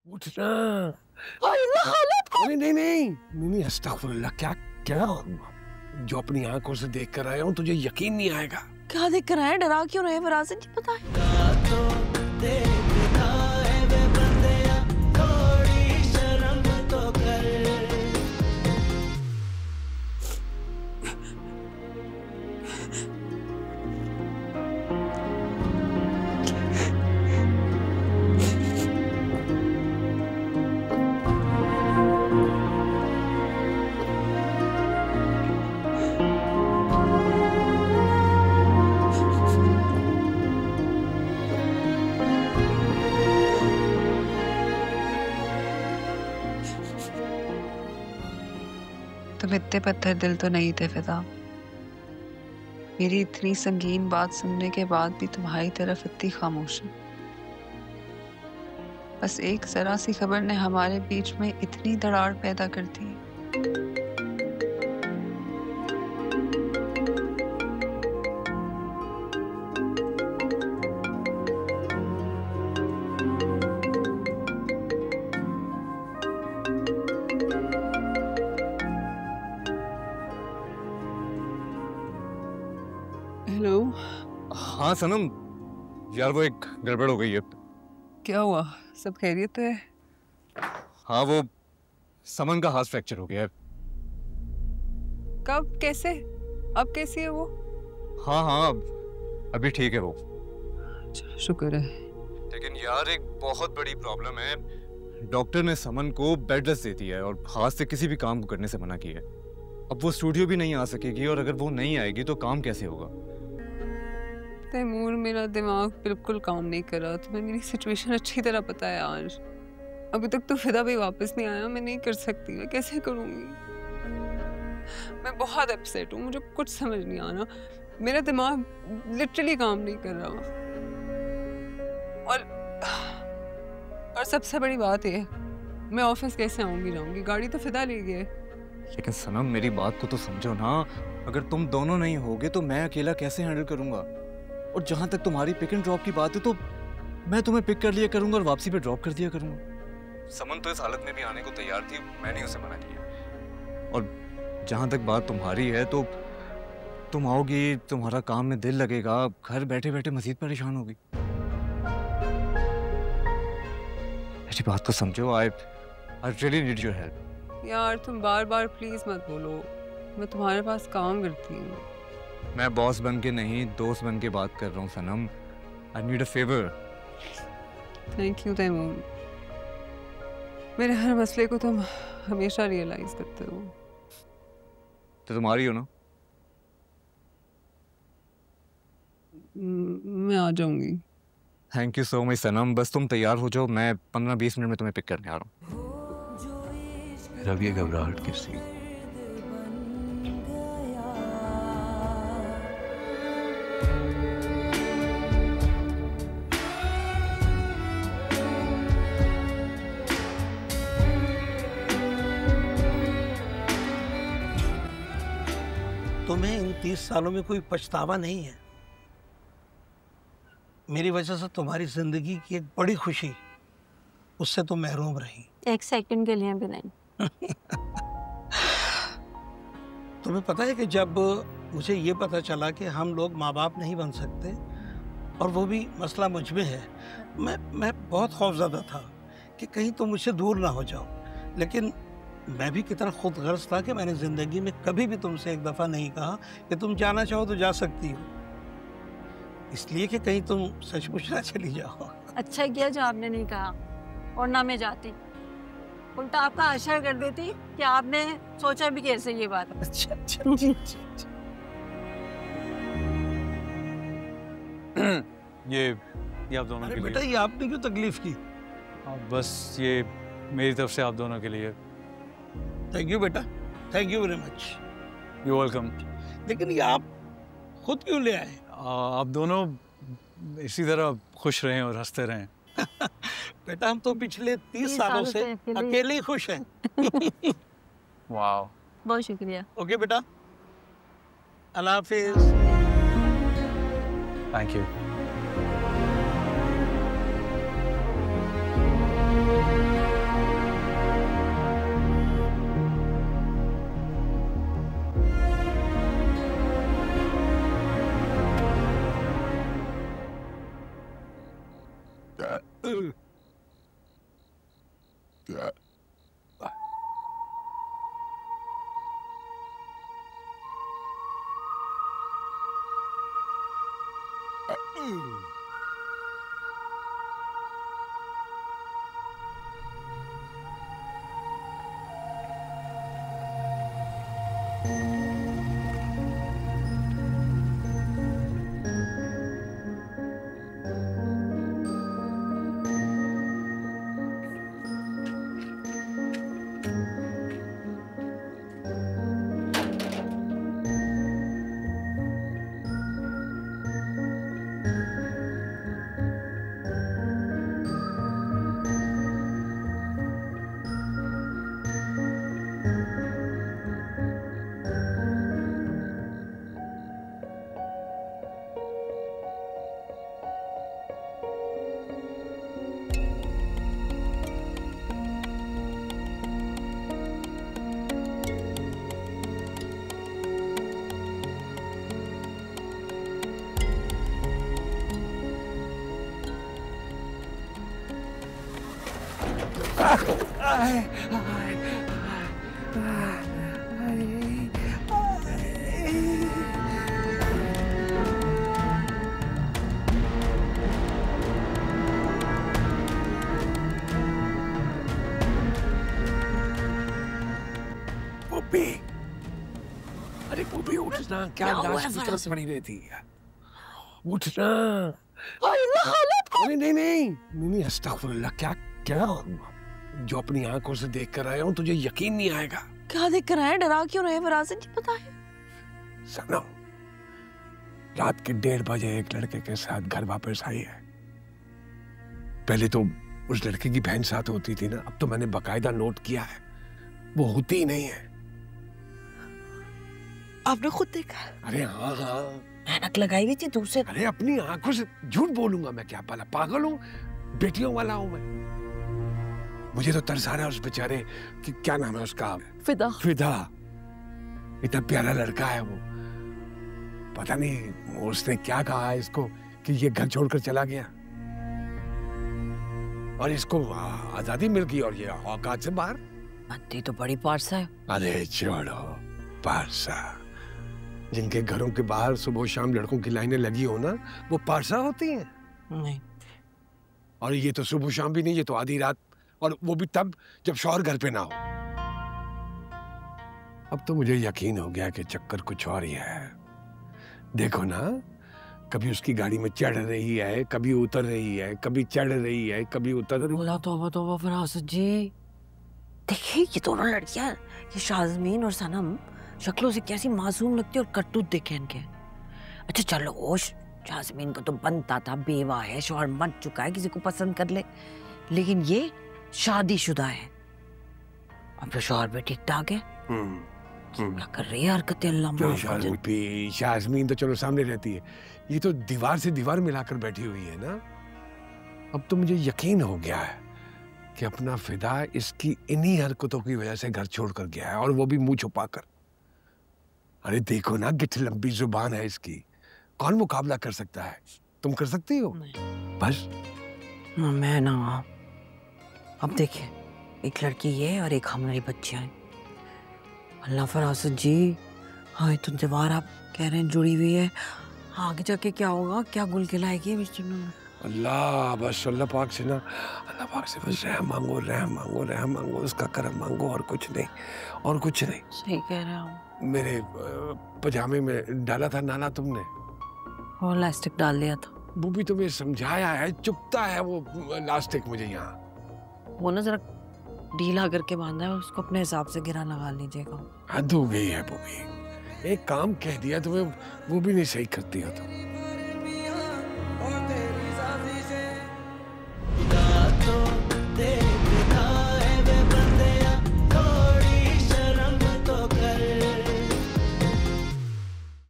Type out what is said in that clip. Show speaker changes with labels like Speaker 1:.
Speaker 1: उठना। नहीं नहीं नहीं नहीं, अस्तगफुरुल्लाह। क्या क्या जो अपनी आंखों से देख कर आया हूँ तुझे यकीन नहीं आएगा।
Speaker 2: क्या देख कर आए? डरा क्यों रहे? फराज जी पता है।
Speaker 3: तुम इतने पत्थर दिल तो नहीं थे फिदा। मेरी इतनी संगीन बात सुनने के बाद भी तुम्हारी तरफ इतनी खामोशी। बस एक जरा सी खबर ने हमारे बीच में इतनी दरार पैदा कर दी।
Speaker 2: हेलो।
Speaker 4: हाँ सनम, यार वो एक गड़बड़ हो गई है।
Speaker 3: क्या हुआ? सब खैरियत है?
Speaker 4: हाँ वो समन का हाथ फ्रैक्चर हो गया है।
Speaker 3: कब? कैसे? अब कैसी है वो?
Speaker 4: हाँ हाँ अभी ठीक है वो।
Speaker 3: चलो शुक्र है।
Speaker 4: लेकिन यार एक बहुत बड़ी प्रॉब्लम है। डॉक्टर ने समन को बेड रेस्ट दे दिया है और हाथ से किसी भी काम को करने से मना किया है। अब वो स्टूडियो भी नहीं आ सकेगी और अगर वो नहीं आएगी तो काम कैसे होगा?
Speaker 3: तैमूर, मेरा दिमाग बिल्कुल काम नहीं कर रहा। तुम्हें मेरी सिचुएशन अच्छी तरह पता है आज। अभी तक तो फिदा भी वापस नहीं आया। मैं नहीं कर सकती। मैं कैसे करूँगी? मैं बहुत अपसेट हूँ। मुझे कुछ समझ नहीं आ रहा। मेरा दिमाग लिटरली काम नहीं कर रहा। और सबसे बड़ी बात ये, मैं ऑफिस कैसे आऊँगी जाऊँगी? गाड़ी तो फिदा ले गए।
Speaker 4: लेकिन सनम मेरी बात को तो समझो ना। अगर तुम दोनों नहीं होगे तो मैं अकेला कैसे हैंडल करूँगा? और जहाँ तक तुम्हारी पिक एंड ड्रॉप की बात है तो मैं तुम्हें पिक कर लिया करूँगा और वापसी पे ड्रॉप कर दिया करूँगा। समन तो इस हालत में भी आने को तैयार थी, मैंने उसे मना किया। और जहाँ तक बात तुम्हारी है तो तुम आओगी, तुम्हारा काम में दिल लगेगा, घर बैठे बैठे मजीद परेशान होगी। मेरी बात को समझो। I really need your help.
Speaker 3: यार तुम बार बार प्लीज मत बोलो। मैं तुम्हारे पास काम करती हूँ।
Speaker 4: मैं बॉस बन के नहीं, दोस्त बन के बात कर रहा हूँ Sanam. I need a favour.
Speaker 3: Thank you Taimur. मेरे हर मसले को तुम हमेशा रियलाइज करते हो।
Speaker 4: तो तुम्हारी हो ना?
Speaker 3: मैं आ जाऊंगी।
Speaker 4: थैंक यू सो मच सनम। बस तुम तैयार हो जाओ, मैं 15-20 मिनट में तुम्हें पिक करने आ रहा हूँ।
Speaker 1: अब ये घबराहट किसकी?
Speaker 5: तुम्हें इन 30 सालों में कोई पछतावा नहीं है? मेरी वजह से तुम्हारी जिंदगी की एक बड़ी खुशी, उससे तुम महरूम रही।
Speaker 2: एक सेकंड के लिए भी नहीं।
Speaker 5: तुम्हें पता है कि जब मुझे ये पता चला कि हम लोग माँ बाप नहीं बन सकते और वो भी मसला मुझ में है, मैं बहुत खौफज़दा था कि कहीं तुम मुझसे दूर ना हो जाओ। लेकिन मैं भी कितना खुद गर्ज था कि मैंने ज़िंदगी में कभी भी तुमसे एक दफ़ा नहीं कहा कि तुम जाना चाहो तो जा सकती हो, इसलिए कि कहीं तुम सचमुच ना चली जाओ।
Speaker 2: अच्छा किया जो आपने नहीं कहा, और ना मैं जाती। उल्टा आपका आशा कर देती कि आपने सोचा भी कैसे ये बात।
Speaker 5: अच्छा अच्छा।
Speaker 6: ये आप दोनों के लिए।
Speaker 5: बेटा ये आपने क्यों तकलीफ की?
Speaker 6: बस ये मेरी तरफ से आप दोनों के लिए।
Speaker 5: थैंक यू बेटा, thank you very much.
Speaker 6: You welcome.
Speaker 5: लेकिन ये आप खुद क्यों ले आए?
Speaker 6: आप दोनों इसी तरह खुश रहें और हंसते रहें।
Speaker 5: बेटा हम तो पिछले 30 सालों से अकेले ही खुश हैं।
Speaker 6: वाह,
Speaker 2: बहुत शुक्रिया।
Speaker 5: ओके बेटा, अल्लाह हाफिज।
Speaker 6: Thank you.
Speaker 1: अरे बूबी उठना, क्या लाश की तरफ पड़ी रहती है? उठना। नहीं नहीं नहीं नहीं, अस्तगफुरुल्लाह, क्या जो अपनी आंखों से देख कर आया हूँ तुझे यकीन नहीं आएगा।
Speaker 2: क्या देख कर आए? डरा क्यों रहे? फरासत जी पता है?
Speaker 1: सनम रात के 1:30 बजे एक लड़के के साथ घर वापस आई है। पहले तो उस लड़के की बहन साथ होती थी ना, अब तो मैंने बकायदा नोट किया है वो होती ही नहीं है।
Speaker 2: आपने खुद देखा?
Speaker 1: अरे हाँ हाँ,
Speaker 2: ऐनक लगाई हुई थी दूसरे।
Speaker 1: अरे अपनी आंखों से झूठ बोलूंगा मैं क्या? पाला पागल हूँ? बेटियों वाला हूँ मैं? मुझे तो तरस आ रहा है उस बेचारे कि क्या नाम है उसका,
Speaker 2: फिदा।
Speaker 1: फिदा, इतना प्यारा लड़का है वो। पता नहीं उसने क्या कहा इसको कि ये घर छोड़कर चला गया और इसको आजादी मिल गई और ये औकात से बाहर।
Speaker 2: बनती तो बड़ी पारसा है।
Speaker 1: अरे छोड़ो पारसा, जिनके घरों के बाहर सुबह शाम लड़कों की लाइनें लगी हो ना, वो पारसा होती हैं?
Speaker 2: नहीं।
Speaker 1: और ये तो सुबह शाम भी नहीं, ये तो आधी रात, और वो भी तब जब शौहर घर पे ना हो। अब तो मुझे यकीन हो गया कि चक्कर कुछ और ही है। देखो ना, कभी उसकी गाड़ी में चढ़ रही है, कभी उतर रही है, कभी चढ़ रही है, कभी उतर रही है।
Speaker 2: बोला तौबा फरासत जी। देखिए ये दोनों लड़कियां, ये शाज़मीन और सनम, शक्लों से कैसी मासूम लगती है और करतूत देखे इनके। अच्छा चलो, शाज़मीन को तो बनता था, बेवा है, शौहर मर चुका है, किसी को पसंद कर ले, लेकिन ये शादीशुदा है। अब तो शौहर भी ठीक ठाक है। क्या कर रही है हरकतें? अल्लाह।
Speaker 1: शाज़मीन तो चलो सामने रहती है, ये तो दीवार से दीवार मिलाकर बैठी हुई है ना। अब तो मुझे यकीन हो गया है कि अपना फिदा इसकी इन्हीं हरकतों की वजह से घर छोड़कर गया है, और वो भी मुंह छुपाकर। अरे देखो ना, गिट्ठ लंबी जुबान है इसकी, कौन मुकाबला कर सकता है? तुम कर सकती हो? बस
Speaker 2: मैं ना। अब देखिए, एक लड़की ये और एक हमारी बच्चियां हैं। अल्लाह फरासत जी, हाँ तो दीवार आप कह रहे हैं जुड़ी हुई है, आगे जाके क्या होगा? क्या गुल खिलाएगी बीच में?
Speaker 1: अल्लाह, बस अल्लाह पाक से ना, अल्लाह पाक से बस रहम मांगो, रहम मांगो, रहम मांगो, उसका करम मांगो, और कुछ नहीं, और कुछ नहीं।
Speaker 2: सही कह रहे हो।
Speaker 1: मेरे पजामे में डाला था नाला तुमने,
Speaker 2: वो इलास्टिक डाल दिया था।
Speaker 1: वो भी तुम्हें समझाया है, चुपता है वो इलास्टिक मुझे यहाँ।
Speaker 2: वो ना जरा ढीला करके बांधा है, उसको अपने हिसाब से गिरा लगा लीजिएगा।
Speaker 1: हद हो गई है वो भी, एक काम कह दिया तुम्हें, वो भी नहीं सही करती हो तुम।